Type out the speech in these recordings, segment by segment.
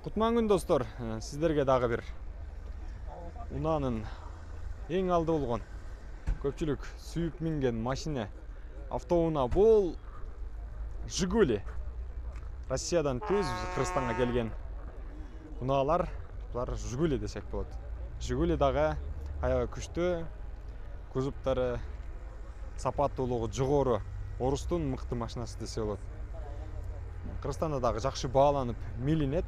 Кутман күн достор, сіздерге дағы бір Унаның ең алды болған көпчілік сүйіп мінген машина автоуна бұл Жигули. Россиядан төз Қырғызстанға келген уналар, бұлар Жигули десек болады. Жигули дағы аяғы күшті, кузовтары сапаттуулугу жогору, орустун мыкты машинасы десе болот. Кыргызстанда дагы жакшы бааланып милинет.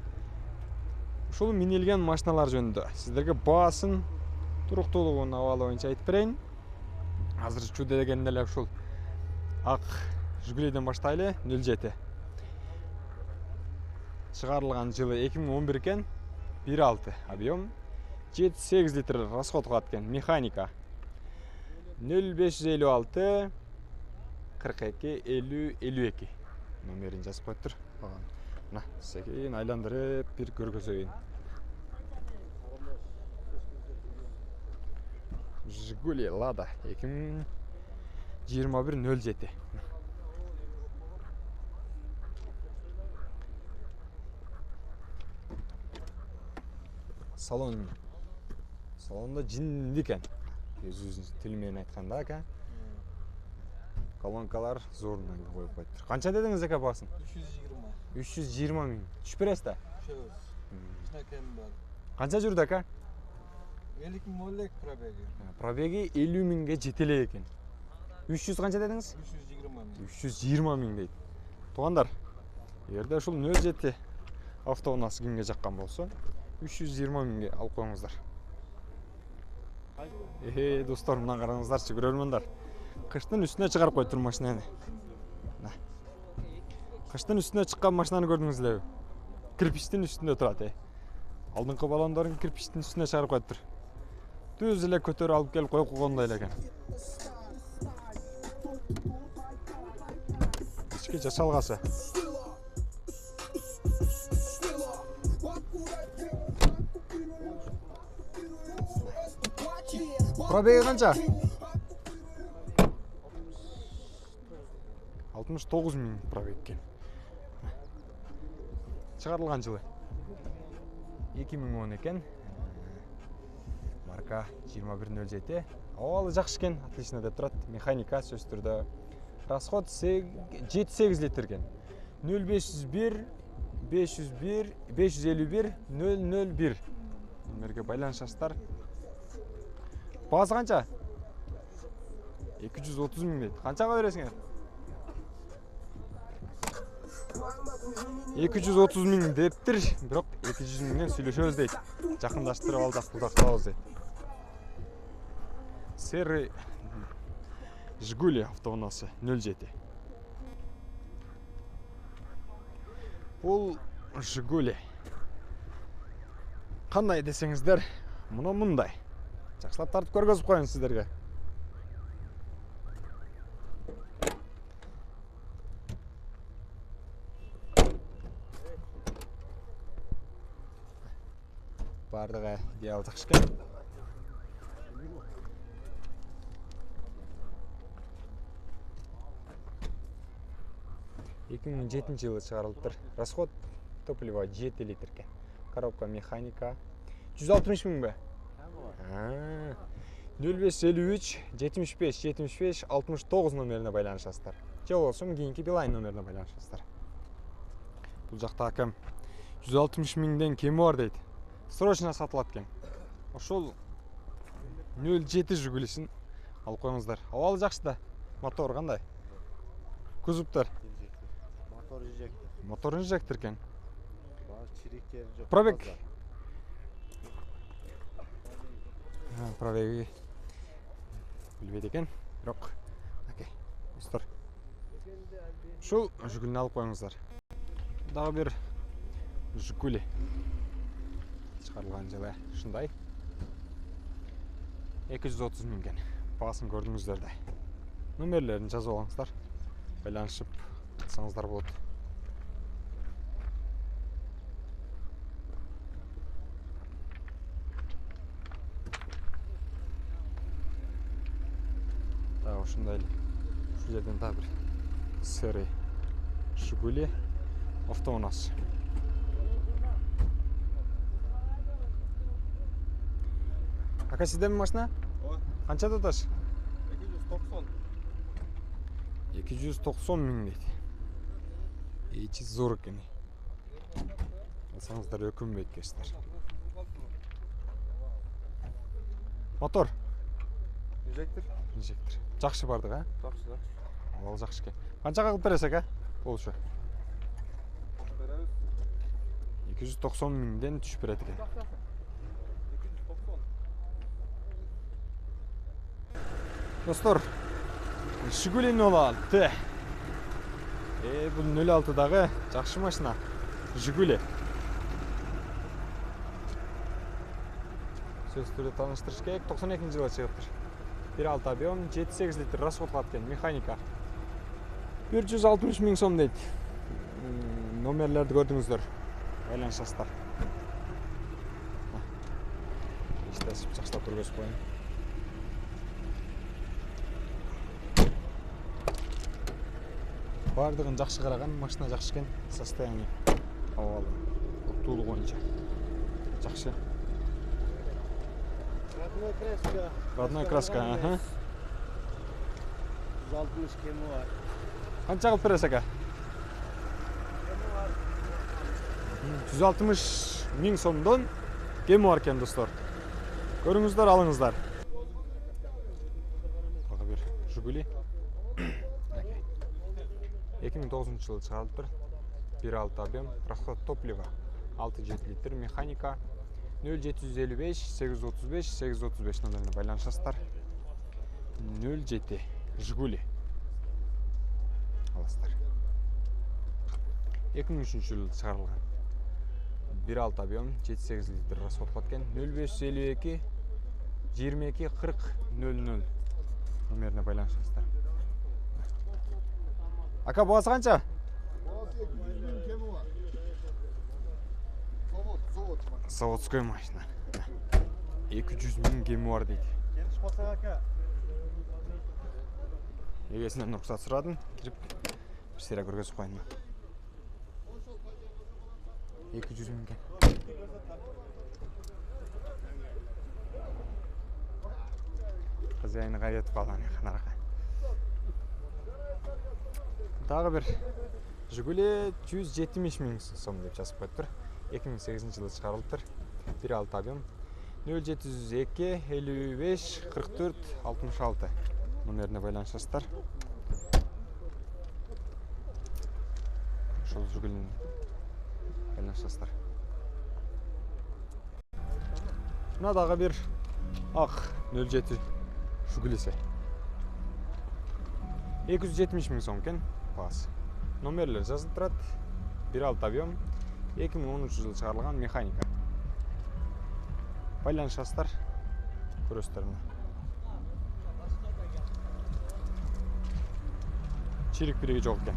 Ушул минилген машиналар жөнүндө сиздерге баасын, туруктуулугун абалы боюнча айтып берейин. Азыр чууда дегенде эле ушул ак Жигулиден баштайлы 07. Чыгарылган жылы 2011 экен, 1.6 объем, 7-8 литр расход кылат экен, механика. 0556 42 50 52 номерин жазып коюптур. Мына секейин айландырып бир көргөзөйүн. Жигули Лада 2021-07. Салонда жинди экен. Өзүнүн тили менен айтканда ака. Колонкалар зорунан коюп коюптур. Канча дедиңиз ака баасын? 320 миң. Түшүп бересиз да? Түшөбүз. Кичинекейим бар. Канча жүрдү ака? 50 миң элек пробеги. Пробеги 50 миңге жете элек экен. 300 канча дедиңиз? 320 миң. 320 миң дейт. Туугандар, эгерде ушул 07 автоунасы кимге жаккан болсо, 320 миңге алып коюңуздар. Достор, мына караңыздарчы, көрөрмөндөр. Кыштын үстүнө чыгарып коюптур машинаны. Кыштын үстүнө чыккан машинаны көрдүңүз элеби? Кирпичтин үстүндө турат. Алдыңкы баллондорун кирпичтин үстүнө чыгарып коюптур. Түз эле көтөрүп алып келип коюп койгондой эле экен. Ички жашалгасы. Пробеги канча? 69 миң пробег экен. Чыгарылган жылы 2010 экен. Марка 2107. Абалы жакшы экен, отлично деп турат. Механика сөз түрдө. Расход 7-8 литр экен. 0501 501 551 001. Номерге байланышасыздар. Баасы канча? 230 миң дейт. Канчага бересиңер? 230 миң дептир, бирок 200 миңден сүйлөшөбүз дейт. Жакындаштырып алдак булдактабыз дейт. Серый Жигули автоунасы 07. Бул Жигули кандай десеңиздер, мына мындай. Жакшылап тартып көргөзүп коюн сиздерге. Бардыгы идеал жакшы экен. 2007 жылы чыгарылыптыр. Расход топлива 7 литр экен. Коробка механика. 160 миң бе? 0553 75 75 69 номерине байланышасыздар. Же болбосо кийинки Билайн номерине байланышасыздар. Бул жакта акам 160 миңден кеми бар дейт. Срочно сатылат экен. Ошол 07 Жигулисин алып коюңуздар. Абалы жакшы да. Мотор кандай? Кузовтор. Мотор инжектор экен. Пробег. Пробеги билбейт экен. Бирок, окей. Достор. Ушул Жигулини алып коюңуздар. Дагы бир Жигули. Чыгарылган жылы ушундай. 230 миң экен. Баасын көрдүңүздөр да. Номерлерин жазып алыңыздар. Байланышып атсаңыздар болот. Ушундай эле. Ушул жерден дагы бир серый Жигули автоунасы. Ака сиздердин машина? Ооба. Канча туташ? 290. 290 миң дейт. Ичи зор экен. Алсаңыздар өкүнбөйт кештер. Мотор? Инжектор. Инжектор. Жакшы бардык, а? Жакшы. Ал жакшы экен. Канчага кылып бересиз, ака? Болушу. Беребиз. 290 миңден түшүп берет экен. 290. Достор, Жигули 06. Бул 06дагы жакшы машина. Жигули. Сөз түрдө тааныштырыш керек. 92-жылы чыгыптыр. 1.6 объем, 7-8 литр расход кылат экен, механика. 160 миң сом дейт. Номерлерди көрдүңүздөр. Байланышасыздар. Иштесип жакшылап көргөзүп коеюн. Бардығын жақсы қараған, машина жақсы екен, состояние ауалы, тоқтулы бойынша. Жақсы. Родной краска. Родной краска, аха. 160 кемі бар. Қанша қылып бересіз, ака? 160 миң сомдон кемі бар екен, достар. Көріңіздер, алыңыздар. Тағы бір Жигули. 2009 жылы шығарылып тұр. 1.6 объем, расход топлива 6-7 литр, механика 0755 835 835 номеріне байланышасыздар. 07 Жигули аласыздар. 2003 жылы шығарылған. 1.6 объем, 7-8 литр расход қылаткен. 0552 22 40 00 номеріне байланышасыздар. Ака, бағасы қанша? Бағасы 200 миң кемі бар. Завод. Заводской машина. 200 миң кемі бар дейді. Келіш болсақ, ака. Егесінен рұқсат сұрадым, кіріп бір сера көргізіп қойын. 200 миң кем. Хозяйны қайретіп қалған қанарға. Тағы бір Жигули 170 миң сом деп жазып қойып тұр. 2008 жылы шығарылып тұр. 1.6 объем. 0702 55 44 66 номеріне байланышасыздар. Шол Жигулин байланышасыздар. Мына дағы бір ақ 07 Жигулисе. 270 миң сом екен. Номерлер жазылып тұрады. 1.6 объем, 2013 жылы шығарылған механика. Байланышасыздар, көресіздеріне. Чирик бириги жоқ екен.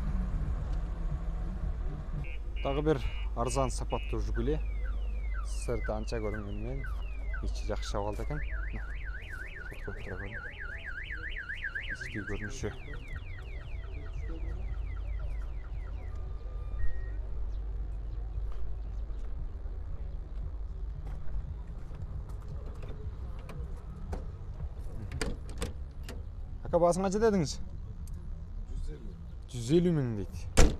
Тағы бір арзан сапатты Жигули. Сырты анча көрінгенмен, ичи жақсы жабылды екен. Фотко тұра көрін. Ички көрініші. Ака, басың қанша дедіңіз? 150 миң дейді.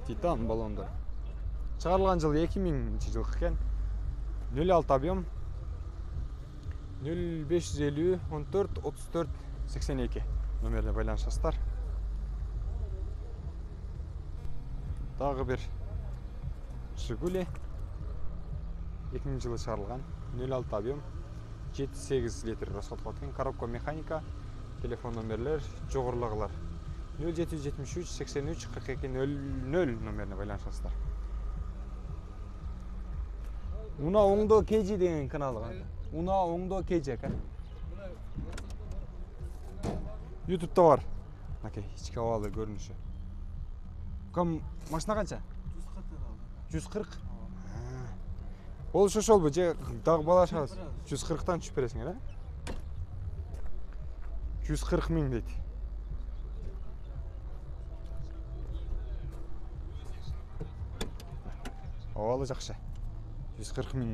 Титан баллондар. Шығарылған жыл 2000 жыл екен. 06 объем. 0550 14 34 82 номеріне байланышасыздар. Тағы бір Жигули 2000 жылы шығарылған. 06 объем. 7-8 литр расход қылатын. Коробка механика. Телефон номерлер жоғырлығылар. 0773 83 42 00 номеріне байланышасыздар. Уна оңдо KG деген каналы бар. Уна оңдо KG екен. YouTube'да бар. Накей, ички авалы көрініші. Кім машина қанша? 140. Ол шошол бұл, же дағы бала шығыз. 140-тан түшіп бересің, әлі? 140 миң дейді. Авалы жақшы. 140 миң.